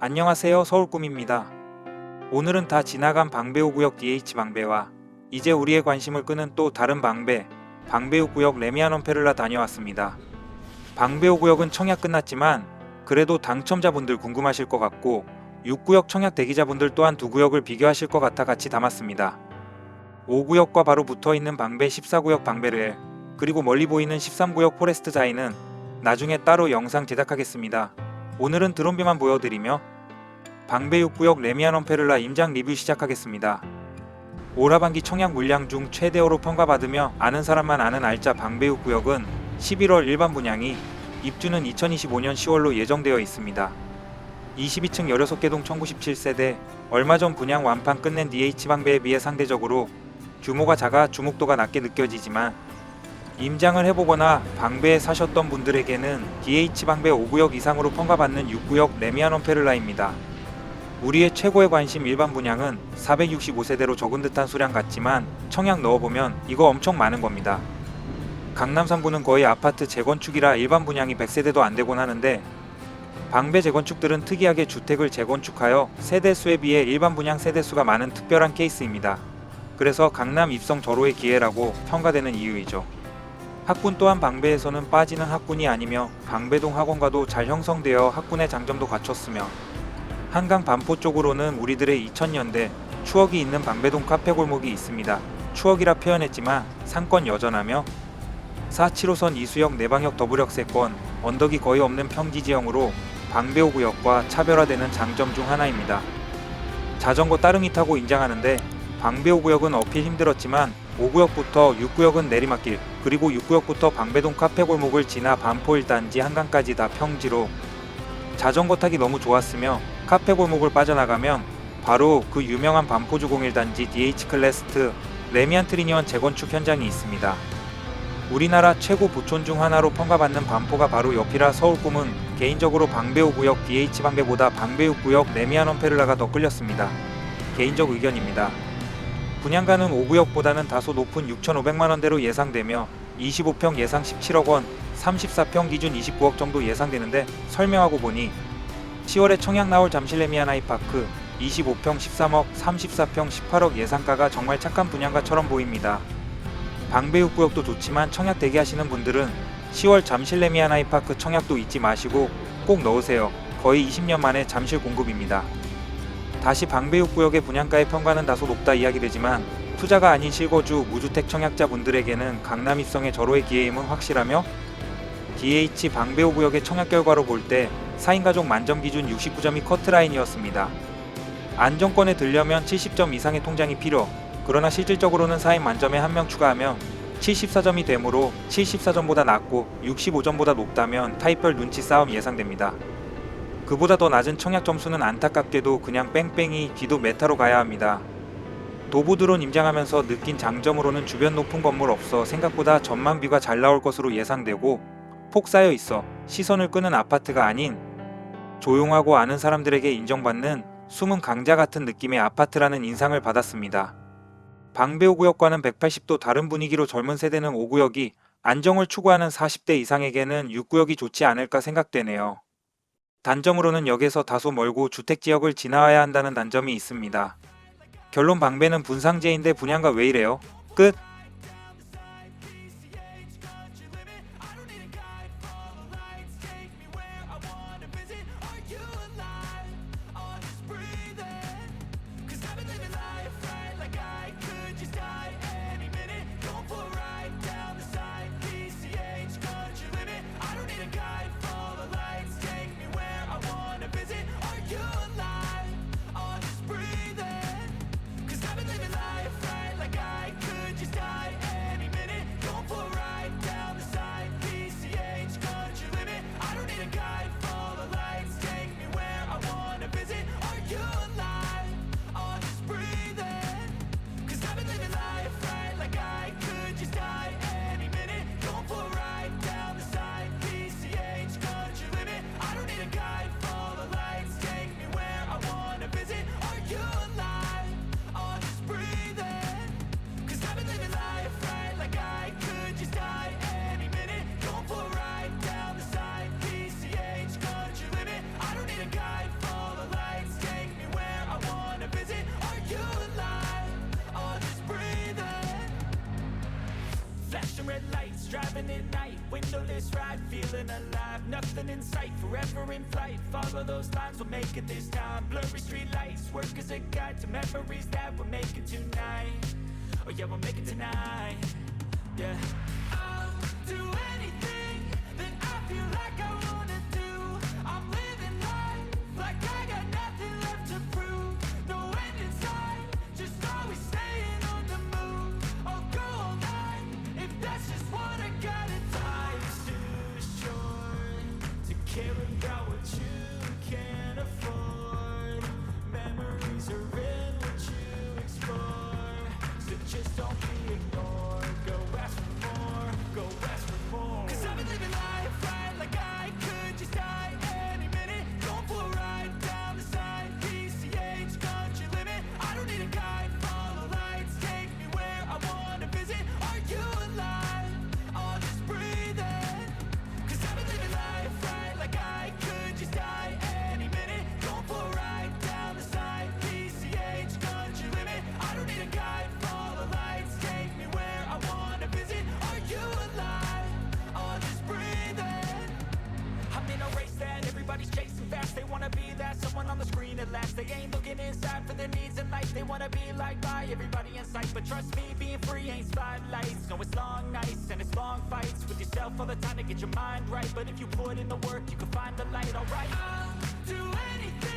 안녕하세요, 서울꿈입니다. 오늘은 다 지나간 방배우 구역 DH 방배와 이제 우리의 관심을 끄는 또 다른 방배우 구역 래미안원페를라 다녀왔습니다. 방배우 구역은 청약 끝났지만 그래도 당첨자분들 궁금하실 것 같고 6구역 청약 대기자분들 또한 두 구역을 비교하실 것 같아 같이 담았습니다. 5구역과 바로 붙어있는 방배 14구역 방배르엘 그리고 멀리 보이는 13구역 포레스트 자이는 나중에 따로 영상 제작하겠습니다. 오늘은 드론뷰만 보여드리며 방배 6구역 래미안원페를라 임장리뷰 시작하겠습니다. 올 하반기 청약 물량 중 최대어로 평가받으며 아는 사람만 아는 알짜 방배 6구역은 11월 일반 분양이 입주는 2025년 10월로 예정되어 있습니다. 22층 16개 동 1097세대 얼마 전 분양 완판 끝낸 DH 방배에 비해 상대적으로 규모가 작아 주목도가 낮게 느껴지지만 임장을 해보거나 방배에 사셨던 분들에게는 DH 방배 5구역 이상으로 평가받는 6구역 래미안원페를라입니다. 우리의 최고의 관심 일반 분양은 465세대로 적은 듯한 수량 같지만 청약 넣어보면 이거 엄청 많은 겁니다. 강남 3구는 거의 아파트 재건축이라 일반 분양이 100세대도 안되곤 하는데 방배재건축들은 특이하게 주택을 재건축하여 세대수에 비해 일반 분양 세대수가 많은 특별한 케이스입니다. 그래서 강남 입성 절호의 기회라고 평가되는 이유이죠. 학군 또한 방배에서는 빠지는 학군이 아니며 방배동 학원과도 잘 형성되어 학군의 장점도 갖췄으며 한강 반포 쪽으로는 우리들의 2000년대 추억이 있는 방배동 카페 골목이 있습니다. 추억이라 표현했지만 상권 여전하며 475선 이수역 내방역 더블역세권 언덕이 거의 없는 평지지형으로 방배 5구역과 차별화되는 장점 중 하나입니다. 자전거 따릉이 타고 인장하는데 방배 5구역은 어필 힘들었지만 5구역부터 6구역은 내리막길 그리고 6구역부터 방배동 카페 골목을 지나 반포 1단지 한강까지 다 평지로 자전거 타기 너무 좋았으며 카페 골목을 빠져나가면 바로 그 유명한 반포주 01단지 DH 클래스트 래미안 트리니원 재건축 현장이 있습니다. 우리나라 최고 부촌 중 하나로 평가받는 반포가 바로 옆이라 서울꿈은 개인적으로 방배 5구역 DH 방배보다 방배 6구역 래미안원페를라가 더 끌렸습니다. 개인적 의견입니다. 분양가는 5구역보다는 다소 높은 6,500만원대로 예상되며 25평 예상 17억원, 34평 기준 29억 정도 예상되는데 설명하고 보니 10월에 청약 나올 잠실 래미안 하이파크 25평 13억, 34평 18억 예상가가 정말 착한 분양가처럼 보입니다. 방배 6구역도 좋지만 청약 대기하시는 분들은 10월 잠실 래미안 하이파크 청약도 잊지 마시고 꼭 넣으세요. 거의 20년 만에 잠실 공급입니다. 다시 방배 6구역의 분양가의 평가는 다소 높다 이야기되지만 투자가 아닌 실거주 무주택 청약자 분들에게는 강남 입성의 절호의 기회임은 확실하며 DH 방배 5구역의 청약 결과로 볼 때 4인 가족 만점 기준 69점이 커트라인이었습니다. 안정권에 들려면 70점 이상의 통장이 필요. 그러나 실질적으로는 4인 만점에 1명 추가하면 74점이 되므로 74점보다 낮고 65점보다 높다면 타입별 눈치 싸움 예상됩니다. 그보다 더 낮은 청약 점수는 안타깝게도 그냥 뺑뺑이 뒤도 메타로 가야 합니다. 도보드론 임장하면서 느낀 장점으로는 주변 높은 건물 없어 생각보다 전망뷰가 잘 나올 것으로 예상되고 폭 쌓여 있어 시선을 끄는 아파트가 아닌 조용하고 아는 사람들에게 인정받는 숨은 강자 같은 느낌의 아파트라는 인상을 받았습니다. 방배 5구역과는 180도 다른 분위기로 젊은 세대는 5구역이 안정을 추구하는 40대 이상에게는 6구역이 좋지 않을까 생각되네요. 단점으로는 역에서 다소 멀고 주택지역을 지나와야 한다는 단점이 있습니다. 결론 방배는 분상제인데 분양가 왜 이래요? 끝! Just chilling at night, windowless ride, feeling alive. Nothing in sight, forever in flight. Follow those lines, we'll make it this time. Blurry street lights, work as a guide to memories that we're making tonight. Oh yeah, we'll make it tonight. Yeah. I'll do anything that I feel like I wanna do. I'm living life like I got nothing left to prove. No end in sight, just always staying on the move. I'll go all night if that's just what I gotta do. Life's too short to care about what you can't afford. Memories are in what you explore, so just don't be ignored. Go ask for more, go ask for more. 'Cause I've been living life right like I could just die any minute. Going for a ride down the side, PCH country limit. I don't need a guide, follow lights, take me where I wanna visit. Are you alive? I'll just breathe in. 'Cause I've been living life right like I could just die any minute. Going for a ride down the side, PCH country limit. I don't need a guide, follow lights, take me where I wanna visit. Are you alive? I'll just breathe in. I'm in a race that everybody's chasing fast. They wanna be that someone on the screen at last. They ain't looking inside for their needs in life. They wanna be liked by everybody in sight. But trust me, being free ain't spotlights. No, it's long nights and it's long fights with yourself all the time to get your mind right. But if you put in the work, you can find the light, alright? I'll do anything